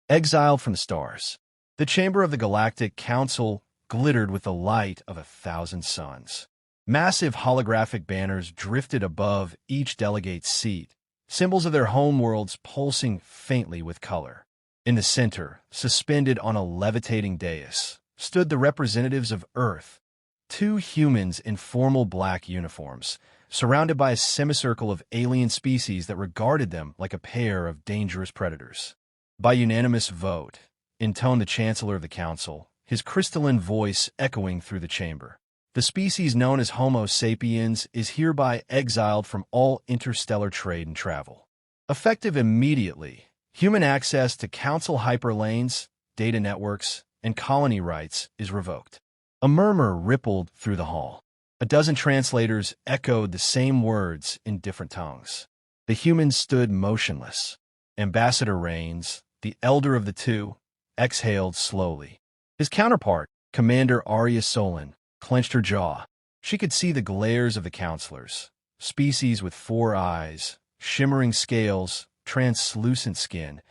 Exiled from the stars. The chamber of the Galactic Council glittered with the light of 1,000 suns. Massive holographic banners drifted above each delegate's seat, symbols of their homeworlds pulsing faintly with color. In the center, suspended on a levitating dais, stood the representatives of Earth, two humans in formal black uniforms, surrounded by a semicircle of alien species that regarded them like a pair of dangerous predators. By unanimous vote, intoned the Chancellor of the Council, his crystalline voice echoing through the chamber. The species known as Homo sapiens is hereby exiled from all interstellar trade and travel. Effective immediately, human access to Council hyperlanes, data networks, and colony rights is revoked. A murmur rippled through the hall. A dozen translators echoed the same words in different tongues. The humans stood motionless. Ambassador Rains, the elder of the two, exhaled slowly. His counterpart, Commander Aria Solon, clenched her jaw. She could see the glares of the counselors, species with 4 eyes, shimmering scales, translucent skin,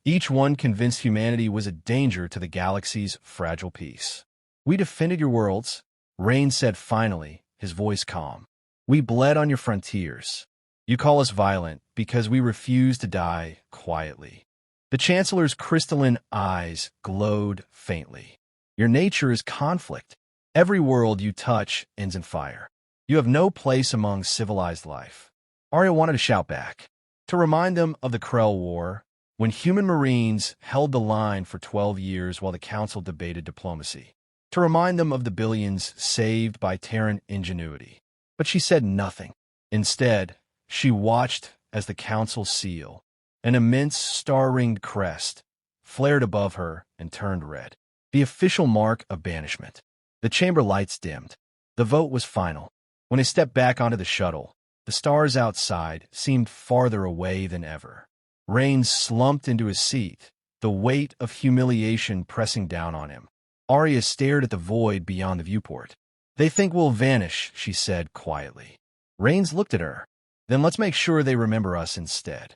each one convinced humanity was a danger to the galaxy's fragile peace. "We defended your worlds," Rain said finally, his voice calm. "We bled on your frontiers. You call us violent because we refuse to die quietly." The Chancellor's crystalline eyes glowed faintly. "Your nature is conflict. Every world you touch ends in fire. You have no place among civilized life." Arya wanted to shout back, to remind them of the Krell War, when human Marines held the line for 12 years while the Council debated diplomacy, to remind them of the billions saved by Terran ingenuity. But she said nothing. Instead, she watched as the Council's seal, an immense star-ringed crest, flared above her and turned red, the official mark of banishment. The chamber lights dimmed. The vote was final. When they stepped back onto the shuttle, the stars outside seemed farther away than ever. Rains slumped into his seat, the weight of humiliation pressing down on him. Arya stared at the void beyond the viewport. "They think we'll vanish," she said quietly. Rains looked at her. "Then let's make sure they remember us instead."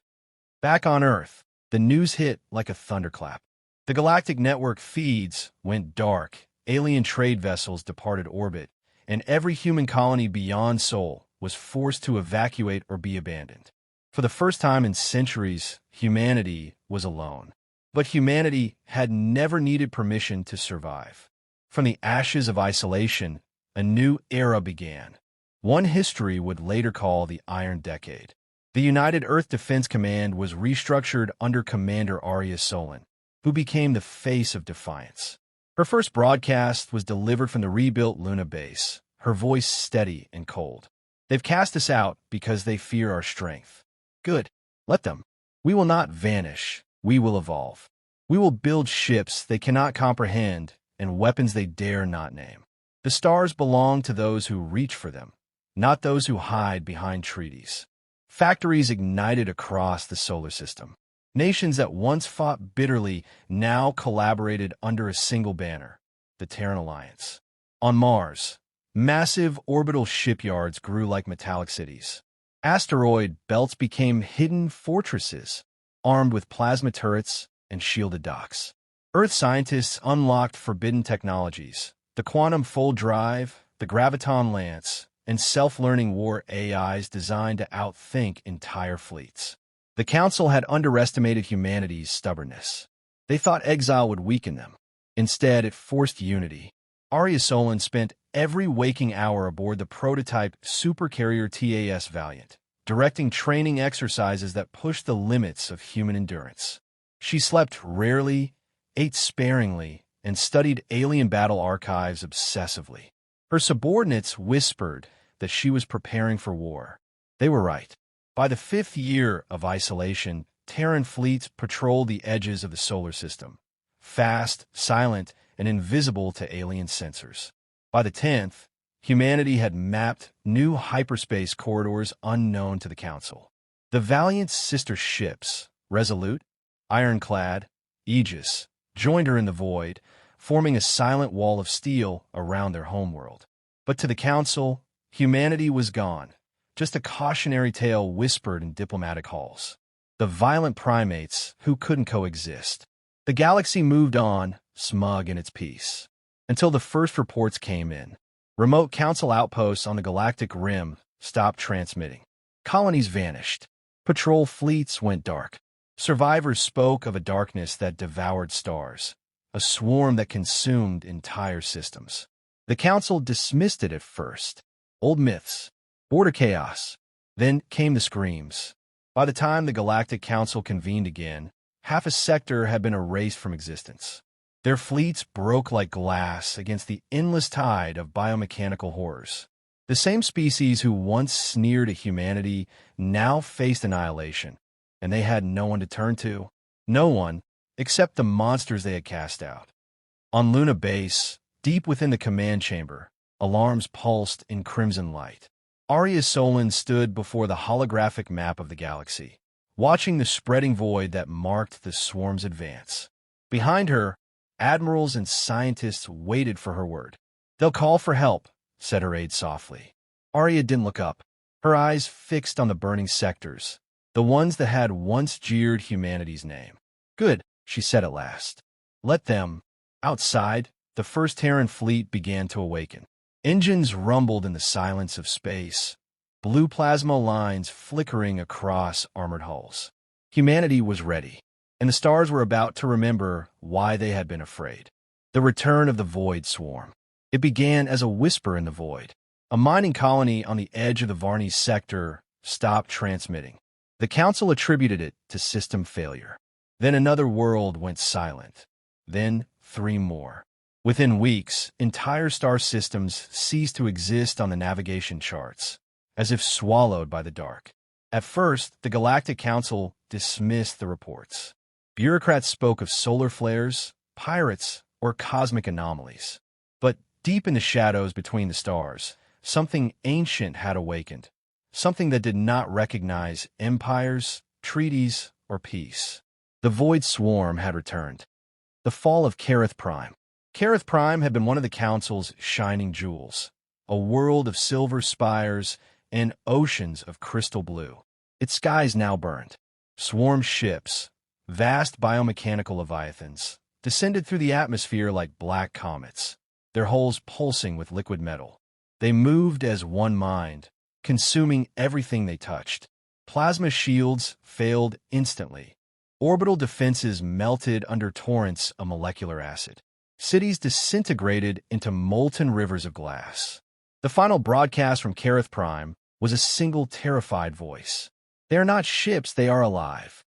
Back on Earth, the news hit like a thunderclap. The galactic network feeds went dark, alien trade vessels departed orbit, and every human colony beyond Sol was forced to evacuate or be abandoned. For the first time in centuries, humanity was alone. But humanity had never needed permission to survive. From the ashes of isolation, a new era began. One history would later call the Iron Decade. The United Earth Defense Command was restructured under Commander Aria Solon, who became the face of defiance. Her first broadcast was delivered from the rebuilt Luna base, her voice steady and cold. "They've cast us out because they fear our strength. Good. Let them. We will not vanish. We will evolve. We will build ships they cannot comprehend and weapons they dare not name. The stars belong to those who reach for them, not those who hide behind treaties." Factories ignited across the solar system. Nations that once fought bitterly now collaborated under a single banner, the Terran Alliance. On Mars, massive orbital shipyards grew like metallic cities. Asteroid belts became hidden fortresses, armed with plasma turrets and shielded docks. Earth scientists unlocked forbidden technologies, the quantum fold drive, the graviton lance, and self-learning war AIs designed to outthink entire fleets. The Council had underestimated humanity's stubbornness. They thought exile would weaken them. Instead, it forced unity. Aria Solon spent every waking hour aboard the prototype supercarrier TAS Valiant, directing training exercises that pushed the limits of human endurance. She slept rarely, ate sparingly, and studied alien battle archives obsessively. Her subordinates whispered that she was preparing for war. They were right. By the 5th year of isolation, Terran fleets patrolled the edges of the solar system, fast, silent, and invisible to alien sensors. By the 10th, humanity had mapped new hyperspace corridors unknown to the Council. The Valiant's sister ships, Resolute, Ironclad, Aegis, joined her in the void, forming a silent wall of steel around their homeworld. But to the Council, humanity was gone, just a cautionary tale whispered in diplomatic halls. The violent primates who couldn't coexist. The galaxy moved on, smug in its peace, until the first reports came in. Remote council outposts on the galactic rim stopped transmitting. Colonies vanished. Patrol fleets went dark. Survivors spoke of a darkness that devoured stars, a swarm that consumed entire systems. The council dismissed it at first. Old myths, border chaos. Then came the screams. By the time the Galactic Council convened again, half a sector had been erased from existence. Their fleets broke like glass against the endless tide of biomechanical horrors. The same species who once sneered at humanity now faced annihilation, and they had no one to turn to. No one, except the monsters they had cast out. On Luna Base, deep within the command chamber, alarms pulsed in crimson light. Aria Solon stood before the holographic map of the galaxy, watching the spreading void that marked the swarm's advance. Behind her, admirals and scientists waited for her word. "They'll call for help," said her aide softly. Aria didn't look up, her eyes fixed on the burning sectors, the ones that had once jeered humanity's name. "Good," she said at last. "Let them." Outside, the first Terran fleet began to awaken. Engines rumbled in the silence of space, blue plasma lines flickering across armored hulls. Humanity was ready, and the stars were about to remember why they had been afraid. The return of the Void Swarm. It began as a whisper in the void. A mining colony on the edge of the Varney sector stopped transmitting. The Council attributed it to system failure. Then another world went silent. Then 3 more. Within weeks, entire star systems ceased to exist on the navigation charts, as if swallowed by the dark. At first, the Galactic Council dismissed the reports. Bureaucrats spoke of solar flares, pirates, or cosmic anomalies. But deep in the shadows between the stars, something ancient had awakened, something that did not recognize empires, treaties, or peace. The Void Swarm had returned. The fall of Carith Prime. Carith Prime had been one of the Council's shining jewels, a world of silver spires and oceans of crystal blue. Its skies now burned. Swarm ships, vast biomechanical leviathans, descended through the atmosphere like black comets, their hulls pulsing with liquid metal. They moved as one mind, consuming everything they touched. Plasma shields failed instantly. Orbital defenses melted under torrents of molecular acid. Cities disintegrated into molten rivers of glass. The final broadcast from Carith Prime was a single terrified voice. "They are not ships, they are alive."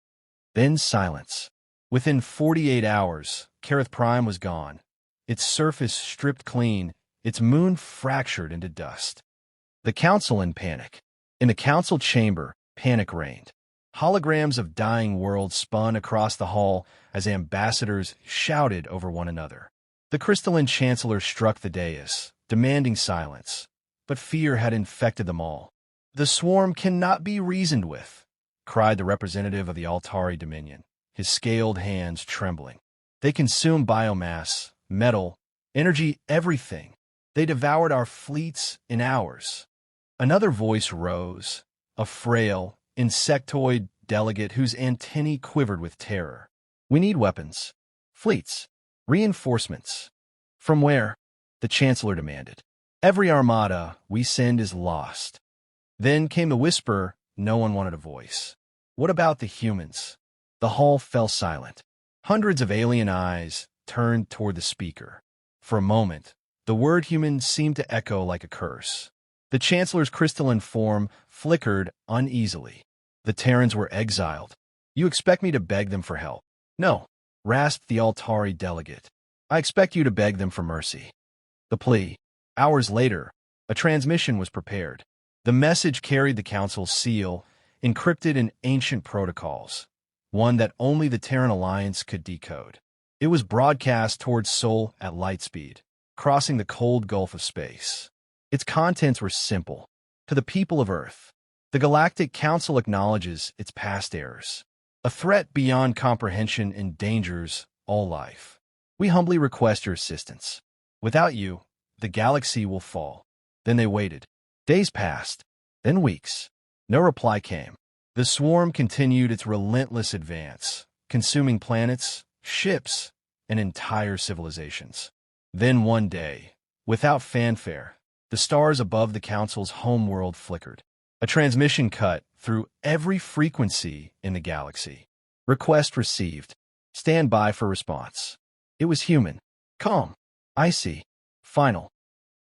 Then silence. Within 48 hours, Carith Prime was gone. Its surface stripped clean, its moon fractured into dust. The Council in panic. In the Council chamber, panic reigned. Holograms of dying worlds spun across the hall as ambassadors shouted over one another. The crystalline chancellor struck the dais, demanding silence, but fear had infected them all. "The swarm cannot be reasoned with," cried the representative of the Altari Dominion, his scaled hands trembling. "They consume biomass, metal, energy, everything. They devoured our fleets in hours." Another voice rose, a frail, insectoid delegate whose antennae quivered with terror. "We need weapons, fleets, reinforcements." "From where?" the Chancellor demanded. "Every armada we send is lost." Then came the whisper no one wanted a voice. "What about the humans?" The hall fell silent. Hundreds of alien eyes turned toward the speaker. For a moment, the word human seemed to echo like a curse. The Chancellor's crystalline form flickered uneasily. "The Terrans were exiled. You expect me to beg them for help?" "No," rasped the Altari delegate. "I expect you to beg them for mercy." The plea. Hours later, a transmission was prepared. The message carried the Council's seal, encrypted in ancient protocols, one that only the Terran Alliance could decode. It was broadcast towards Sol at light speed, crossing the cold gulf of space. Its contents were simple. To the people of Earth, the Galactic Council acknowledges its past errors. A threat beyond comprehension endangers all life. We humbly request your assistance. Without you, the galaxy will fall. Then they waited. Days passed, then weeks. No reply came. The swarm continued its relentless advance, consuming planets, ships, and entire civilizations. Then one day, without fanfare, the stars above the Council's homeworld flickered. A transmission cut through every frequency in the galaxy. Request received. Stand by for response. It was human. Calm. Icy. Final.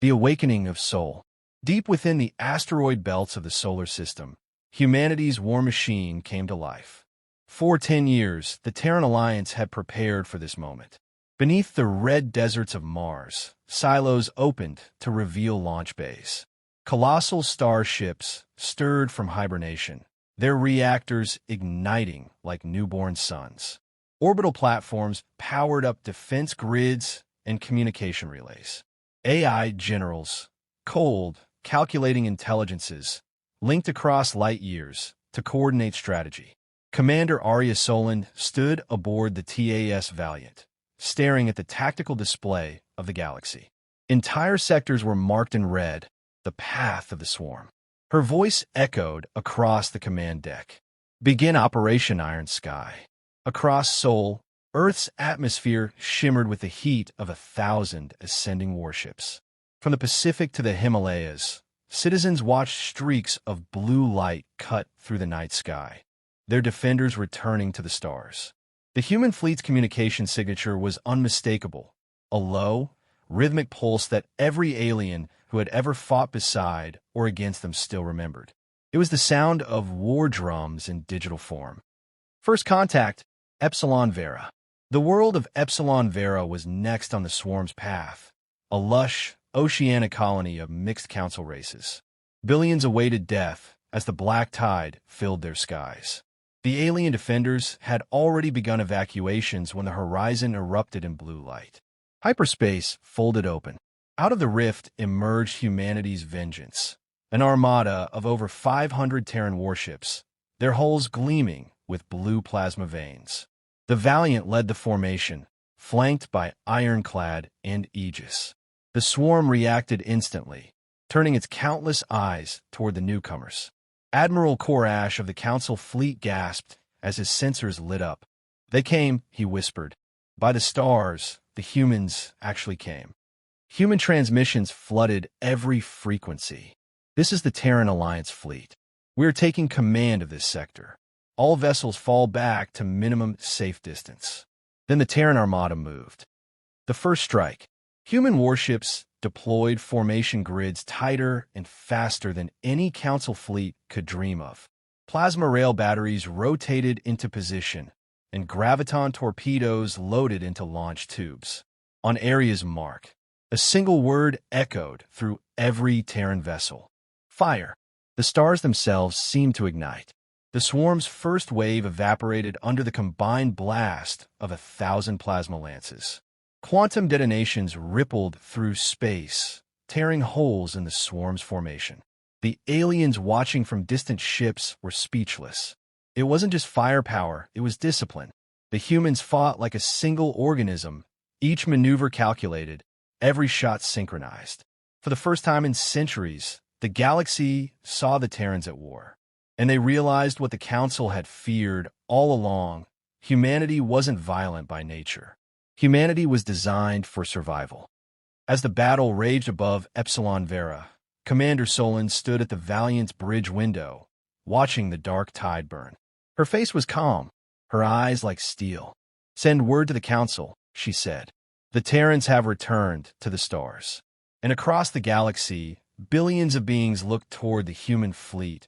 The awakening of soul. Deep within the asteroid belts of the solar system, humanity's war machine came to life. For 10 years, the Terran Alliance had prepared for this moment. Beneath the red deserts of Mars, silos opened to reveal launch bays. Colossal starships stirred from hibernation, their reactors igniting like newborn suns. Orbital platforms powered up defense grids and communication relays. AI generals, cold, calculating intelligences, linked across light years to coordinate strategy. Commander Aria Solon stood aboard the TAS Valiant, staring at the tactical display of the galaxy. Entire sectors were marked in red, the path of the swarm. Her voice echoed across the command deck. Begin Operation Iron Sky. Across Sol, Earth's atmosphere shimmered with the heat of 1,000 ascending warships. From the Pacific to the Himalayas, citizens watched streaks of blue light cut through the night sky, their defenders returning to the stars. The human fleet's communication signature was unmistakable, a low, rhythmic pulse that every alien who had ever fought beside or against them still remembered. It was the sound of war drums in digital form. First contact, Epsilon Vera. The world of Epsilon Vera was next on the swarm's path, a lush, oceanic colony of mixed council races. Billions awaited death as the black tide filled their skies. The alien defenders had already begun evacuations when the horizon erupted in blue light. Hyperspace folded open. Out of the rift emerged humanity's vengeance, an armada of over 500 Terran warships, their hulls gleaming with blue plasma veins. The Valiant led the formation, flanked by Ironclad and Aegis. The swarm reacted instantly, turning its countless eyes toward the newcomers. Admiral Korash of the Council fleet gasped as his sensors lit up. They came, he whispered. By the stars, the humans actually came. Human transmissions flooded every frequency. This is the Terran Alliance fleet. We are taking command of this sector. All vessels fall back to minimum safe distance. Then the Terran Armada moved. The first strike. Human warships deployed formation grids tighter and faster than any Council fleet could dream of. Plasma rail batteries rotated into position, and graviton torpedoes loaded into launch tubes. On Aria's mark, a single word echoed through every Terran vessel. Fire. The stars themselves seemed to ignite. The swarm's first wave evaporated under the combined blast of 1,000 plasma lances. Quantum detonations rippled through space, tearing holes in the swarm's formation. The aliens watching from distant ships were speechless. It wasn't just firepower, it was discipline. The humans fought like a single organism, each maneuver calculated, every shot synchronized. For the first time in centuries, the galaxy saw the Terrans at war. And they realized what the Council had feared all along. Humanity wasn't violent by nature. Humanity was designed for survival. As the battle raged above Epsilon Vera, Commander Solon stood at the Valiant's bridge window, watching the dark tide burn. Her face was calm, her eyes like steel. Send word to the Council, she said. The Terrans have returned to the stars. And across the galaxy, billions of beings looked toward the human fleet,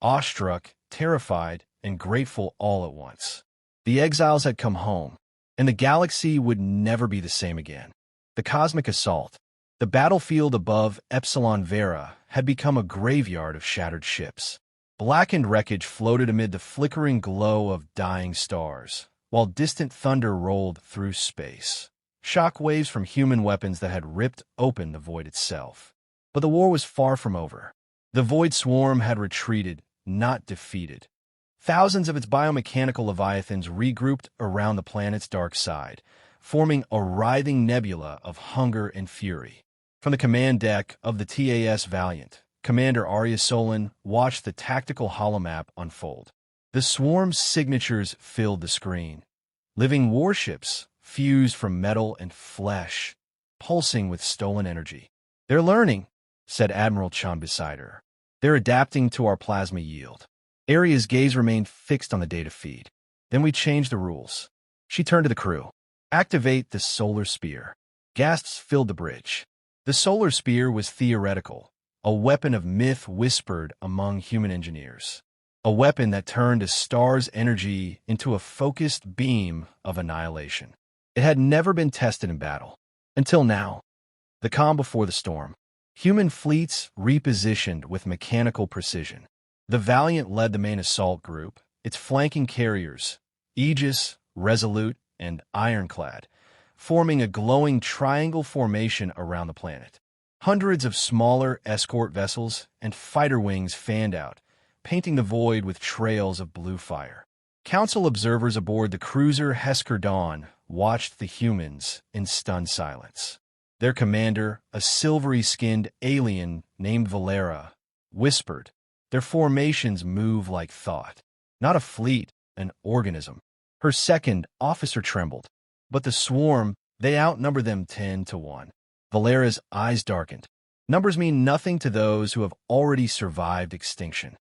awestruck, terrified, and grateful all at once. The exiles had come home, and the galaxy would never be the same again. The cosmic assault, the battlefield above Epsilon Vera, had become a graveyard of shattered ships. Blackened wreckage floated amid the flickering glow of dying stars, while distant thunder rolled through space. Shock waves from human weapons that had ripped open the void itself. But the war was far from over. The void swarm had retreated, not defeated. Thousands of its biomechanical leviathans regrouped around the planet's dark side, forming a writhing nebula of hunger and fury. From the command deck of the TAS Valiant, Commander Aria Solon watched the tactical holomap unfold. The swarm's signatures filled the screen. living warships fused from metal and flesh, pulsing with stolen energy. "They're learning," said Admiral Chan beside her. "They're adapting to our plasma yield." Aria's gaze remained fixed on the data feed. "Then we changed the rules." She turned to the crew. "Activate the solar spear." Gasps filled the bridge. The solar spear was theoretical, a weapon of myth whispered among human engineers. A weapon that turned a star's energy into a focused beam of annihilation. It had never been tested in battle. Until now. The calm before the storm. Human fleets repositioned with mechanical precision. The Valiant led the main assault group, its flanking carriers, Aegis, Resolute, and Ironclad, forming a glowing triangle formation around the planet. Hundreds of smaller escort vessels and fighter wings fanned out, painting the void with trails of blue fire. Council observers aboard the cruiser Hesker Dawn watched the humans in stunned silence. Their commander, a silvery-skinned alien named Valera, whispered, "Their formations move like thought. Not a fleet, an organism." Her second officer trembled. "But the swarm, they outnumber them 10-1. Valera's eyes darkened. "Numbers mean nothing to those who have already survived extinction."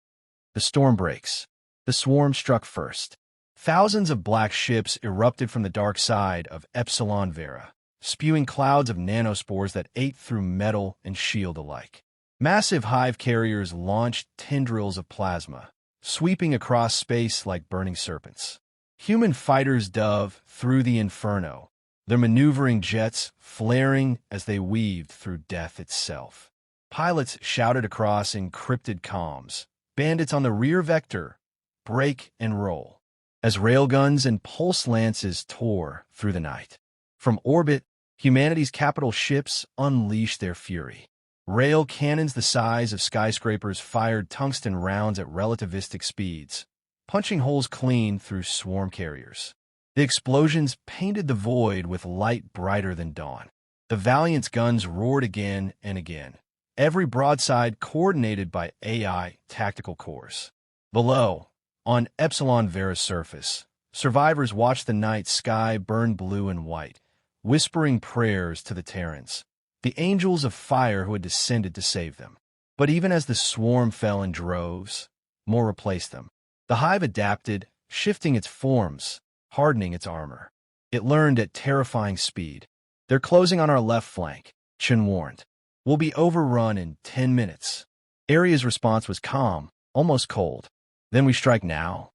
The storm breaks. The swarm struck first. Thousands of black ships erupted from the dark side of Epsilon Vera, spewing clouds of nanospores that ate through metal and shield alike. Massive hive carriers launched tendrils of plasma, sweeping across space like burning serpents. Human fighters dove through the inferno, their maneuvering jets flaring as they weaved through death itself. Pilots shouted across encrypted comms, "Bandits on the rear vector, break and roll," as railguns and pulse lances tore through the night. From orbit, humanity's capital ships unleashed their fury. Rail cannons the size of skyscrapers fired tungsten rounds at relativistic speeds, punching holes clean through swarm carriers. The explosions painted the void with light brighter than dawn. The Valiant's guns roared again and again, every broadside coordinated by AI tactical cores. Below, on Epsilon Vera's surface, survivors watched the night sky burn blue and white, whispering prayers to the Terrans, the angels of fire who had descended to save them. But even as the swarm fell in droves, more replaced them. The hive adapted, shifting its forms, hardening its armor. It learned at terrifying speed. "They're closing on our left flank," Chen warned. "We'll be overrun in 10 minutes. Aria's response was calm, almost cold. "Then we strike now."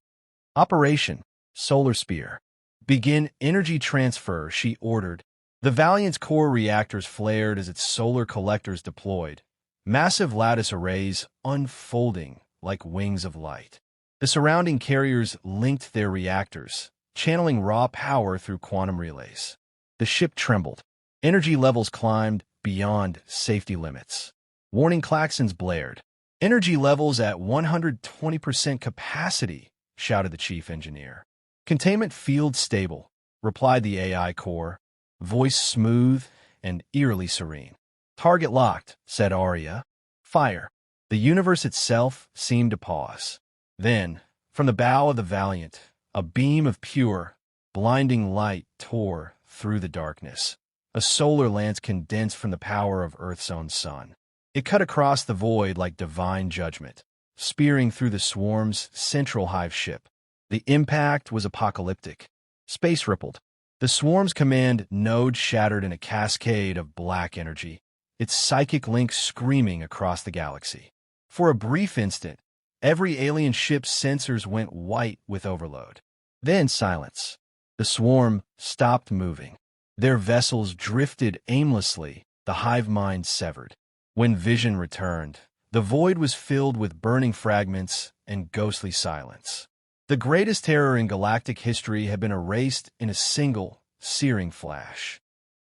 "Operation Solar Spear. Begin energy transfer," she ordered. The Valiant's core reactors flared as its solar collectors deployed, massive lattice arrays unfolding like wings of light. The surrounding carriers linked their reactors, channeling raw power through quantum relays. The ship trembled. Energy levels climbed beyond safety limits. Warning klaxons blared. "Energy levels at 120% capacity," shouted the chief engineer. "Containment field stable," replied the AI core, voice smooth and eerily serene. "Target locked," said Aria. "Fire." The universe itself seemed to pause. Then, from the bow of the Valiant, a beam of pure, blinding light tore through the darkness. A solar lance condensed from the power of Earth's own sun. It cut across the void like divine judgment, spearing through the swarm's central hive ship. The impact was apocalyptic. Space rippled. The swarm's command node shattered in a cascade of black energy, its psychic link screaming across the galaxy. For a brief instant, every alien ship's sensors went white with overload. Then silence. The swarm stopped moving. Their vessels drifted aimlessly, the hive mind severed. When vision returned, the void was filled with burning fragments and ghostly silence. The greatest terror in galactic history had been erased in a single, searing flash.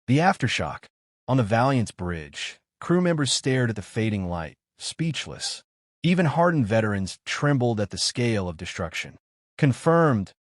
The aftershock. On the Valiant's bridge, crew members stared at the fading light, speechless. Even hardened veterans trembled at the scale of destruction. "Confirmed.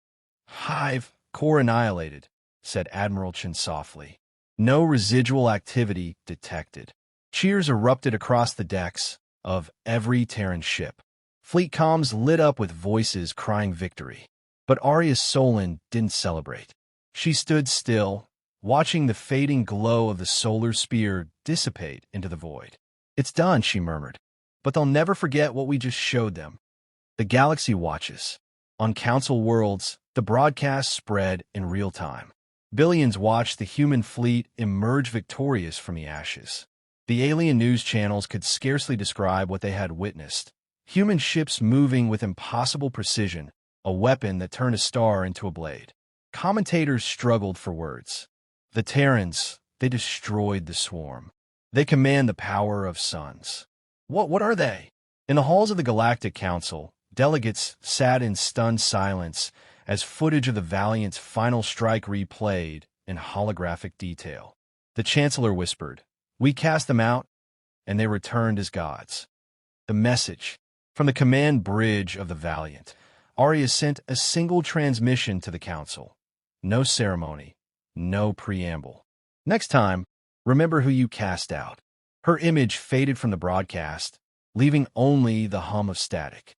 Hive core annihilated," said Admiral Chen softly. No residual activity detected. Cheers erupted across the decks of every Terran ship. Fleet comms lit up with voices crying victory. But Aria Solon didn't celebrate. She stood still, watching the fading glow of the solar spear dissipate into the void. "It's done," she murmured. "But they'll never forget what we just showed them." The galaxy watches. On Council worlds, the broadcast spread in real time. Billions watched the human fleet emerge victorious from the ashes. The alien news channels could scarcely describe what they had witnessed. Human ships moving with impossible precision, a weapon that turned a star into a blade. Commentators struggled for words. The Terrans, they destroyed the swarm. They command the power of suns. What are they? In the halls of the Galactic Council, delegates sat in stunned silence as footage of the Valiant's final strike replayed in holographic detail. The Chancellor whispered, "We cast them out, and they returned as gods." The message. From the command bridge of the Valiant, Aria sent a single transmission to the Council. No ceremony, no preamble. "Next time, remember who you cast out." Her image faded from the broadcast, leaving only the hum of static.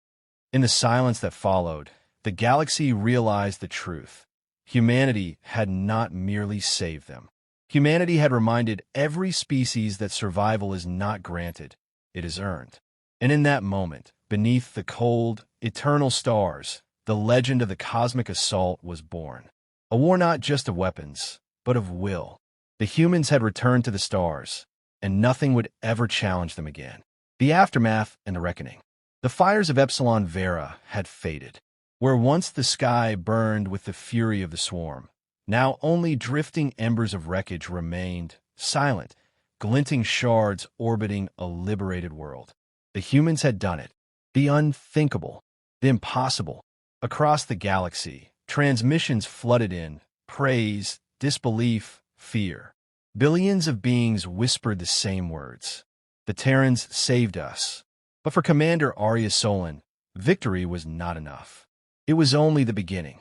In the silence that followed, the galaxy realized the truth. Humanity had not merely saved them. Humanity had reminded every species that survival is not granted, it is earned. And in that moment, beneath the cold, eternal stars, the legend of the cosmic assault was born. A war not just of weapons, but of will. The humans had returned to the stars, and nothing would ever challenge them again. The aftermath and the reckoning. The fires of Epsilon Vera had faded. Where once the sky burned with the fury of the swarm, now only drifting embers of wreckage remained, silent, glinting shards orbiting a liberated world. The humans had done it. The unthinkable, the impossible. Across the galaxy, transmissions flooded in, praise, disbelief, fear. Billions of beings whispered the same words. The Terrans saved us. But for Commander Aria Solon, victory was not enough. It was only the beginning.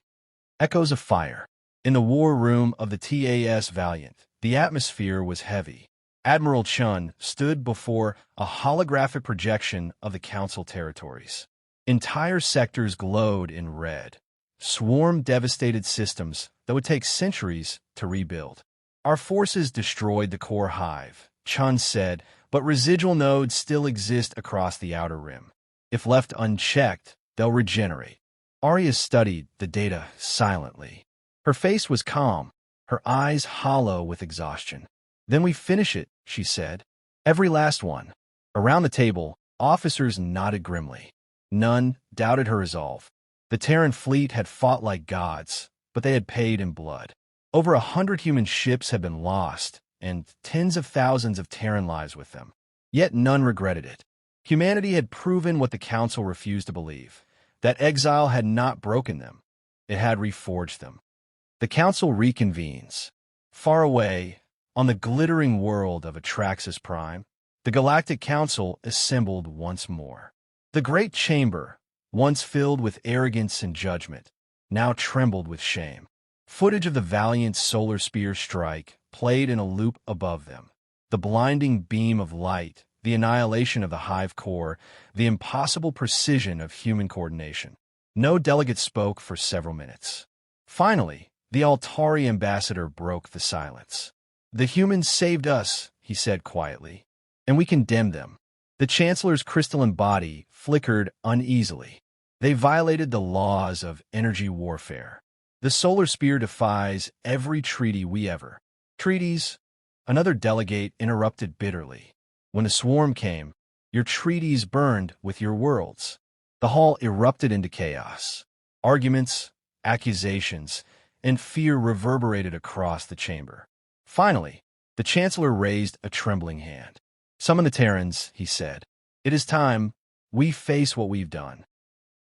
Echoes of fire. In the war room of the TAS Valiant, the atmosphere was heavy. Admiral Chun stood before a holographic projection of the Council territories. Entire sectors glowed in red. Swarm-devastated systems that would take centuries to rebuild. "Our forces destroyed the core hive," Chun said, "but residual nodes still exist across the outer rim. If left unchecked, they'll regenerate." Aria studied the data silently. Her face was calm, her eyes hollow with exhaustion. "Then we finish it," she said. "Every last one." Around the table, officers nodded grimly. None doubted her resolve. The Terran fleet had fought like gods, but they had paid in blood. Over 100 human ships had been lost, and tens of thousands of Terran lives with them. Yet none regretted it. Humanity had proven what the Council refused to believe, that exile had not broken them. It had reforged them. The Council reconvenes. Far away, on the glittering world of Atraxis Prime, the Galactic Council assembled once more. The great chamber, once filled with arrogance and judgment, now trembled with shame. Footage of the Valiant's solar spear strike played in a loop above them. The blinding beam of light, the annihilation of the hive core, the impossible precision of human coordination. No delegate spoke for several minutes. Finally, the Altari ambassador broke the silence. "The humans saved us," he said quietly, "and we condemn them." The Chancellor's crystalline body flickered uneasily. "They violated the laws of energy warfare. The solar spear defies every treaty we ever—" "Treaties?" Another delegate interrupted bitterly. "When the swarm came, your treaties burned with your worlds." The hall erupted into chaos. Arguments, accusations, and fear reverberated across the chamber. Finally, the Chancellor raised a trembling hand. "Summon the Terrans," he said. "It is time we face what we've done."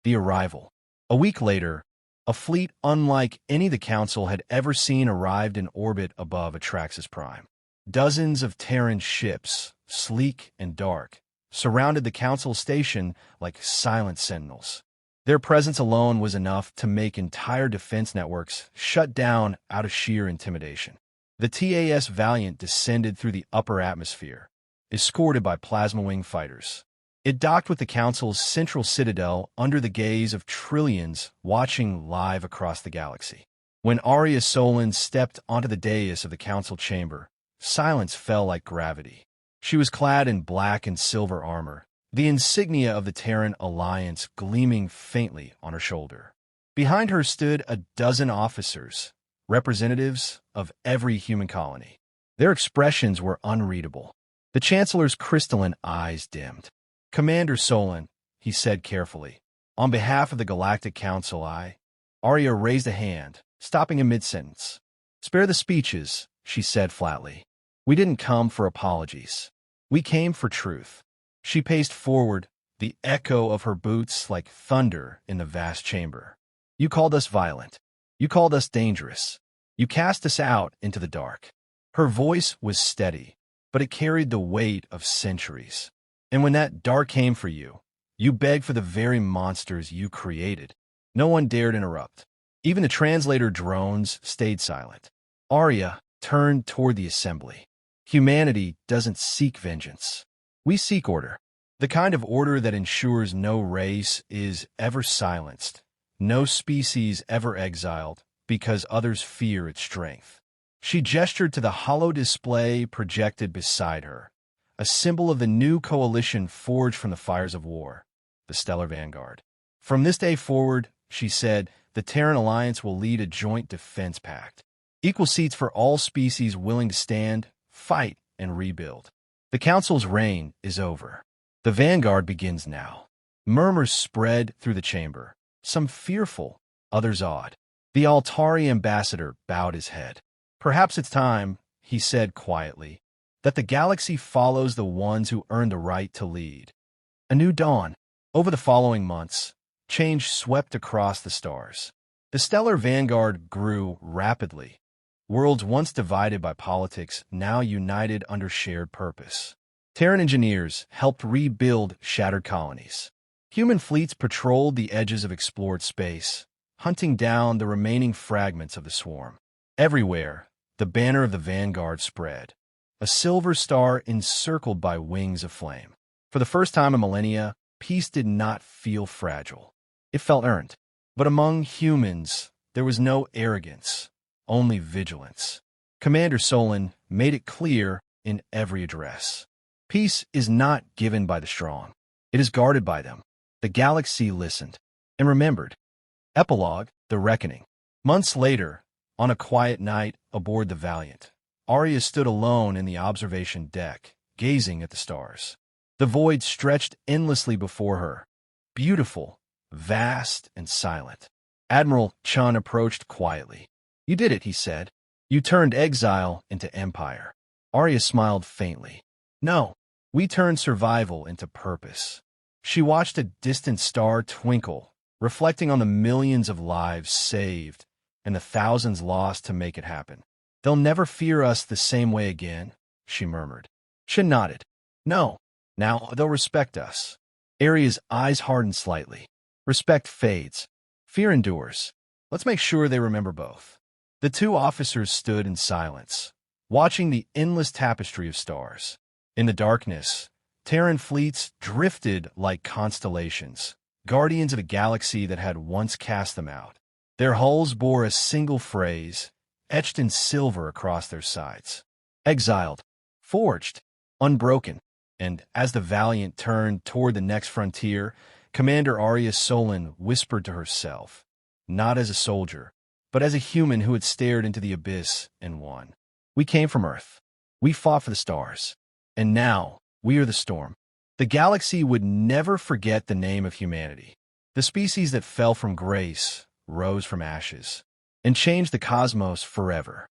The arrival. A week later, a fleet unlike any the Council had ever seen arrived in orbit above Atraxis Prime. Dozens of Terran ships, sleek and dark, surrounded the Council station like silent sentinels. Their presence alone was enough to make entire defense networks shut down out of sheer intimidation. The TAS Valiant descended through the upper atmosphere, escorted by plasma wing fighters. It docked with the Council's central citadel under the gaze of trillions watching live across the galaxy. When Aria Solon stepped onto the dais of the council chamber, silence fell like gravity. She was clad in black and silver armor, the insignia of the Terran Alliance gleaming faintly on her shoulder. Behind her stood a dozen officers, representatives of every human colony. Their expressions were unreadable. The Chancellor's crystalline eyes dimmed. "Commander Solon," he said carefully, "on behalf of the Galactic Council, Aria raised a hand, stopping in mid-sentence. "Spare the speeches," she said flatly. "We didn't come for apologies. We came for truth." She paced forward, the echo of her boots like thunder in the vast chamber. "You called us violent. You called us dangerous. You cast us out into the dark." Her voice was steady, but it carried the weight of centuries. "And when that dark came for you, you begged for the very monsters you created." No one dared interrupt. Even the translator drones stayed silent. Aria turned toward the assembly. "Humanity doesn't seek vengeance. We seek order. The kind of order that ensures no race is ever silenced, no species ever exiled, because others fear its strength." She gestured to the hollow display projected beside her, a symbol of the new coalition forged from the fires of war, the Stellar Vanguard. "From this day forward," she said, "the Terran Alliance will lead a joint defense pact. Equal seats for all species willing to stand, fight, and rebuild. The Council's reign is over. The Vanguard begins now." Murmurs spread through the chamber, some fearful, others awed. The Altari ambassador bowed his head. "Perhaps it's time," he said quietly, "that the galaxy follows the ones who earned the right to lead." A new dawn. Over the following months, change swept across the stars. The stellar vanguard grew rapidly. Worlds once divided by politics now united under shared purpose. Terran engineers helped rebuild shattered colonies. Human fleets patrolled the edges of explored space, hunting down the remaining fragments of the swarm. Everywhere, the banner of the vanguard spread, a silver star encircled by wings of flame. For the first time in millennia, peace did not feel fragile. It felt earned. But among humans, there was no arrogance, only vigilance. Commander Solon made it clear in every address. Peace is not given by the strong. It is guarded by them. The galaxy listened and remembered. Epilogue, The Reckoning. Months later, on a quiet night aboard the Valiant, Aria stood alone in the observation deck, gazing at the stars. The void stretched endlessly before her, beautiful, vast, and silent. Admiral Chun approached quietly. "You did it," he said. "You turned exile into empire." Aria smiled faintly. "No, we turned survival into purpose." She watched a distant star twinkle, reflecting on the millions of lives saved and the thousands lost to make it happen. "They'll never fear us the same way again," she murmured. Shin nodded. "No, now they'll respect us." Aria's eyes hardened slightly. Respect fades. Fear endures. Let's make sure they remember both. The two officers stood in silence, watching the endless tapestry of stars. In the darkness, Terran fleets drifted like constellations, guardians of a galaxy that had once cast them out. Their hulls bore a single phrase, etched in silver across their sides. Exiled, forged, unbroken. And as the Valiant turned toward the next frontier, Commander Aria Solon whispered to herself, not as a soldier, but as a human who had stared into the abyss and won. "We came from Earth. We fought for the stars. And now, we are the storm." The galaxy would never forget the name of humanity. The species that fell from grace, rose from ashes, and changed the cosmos forever.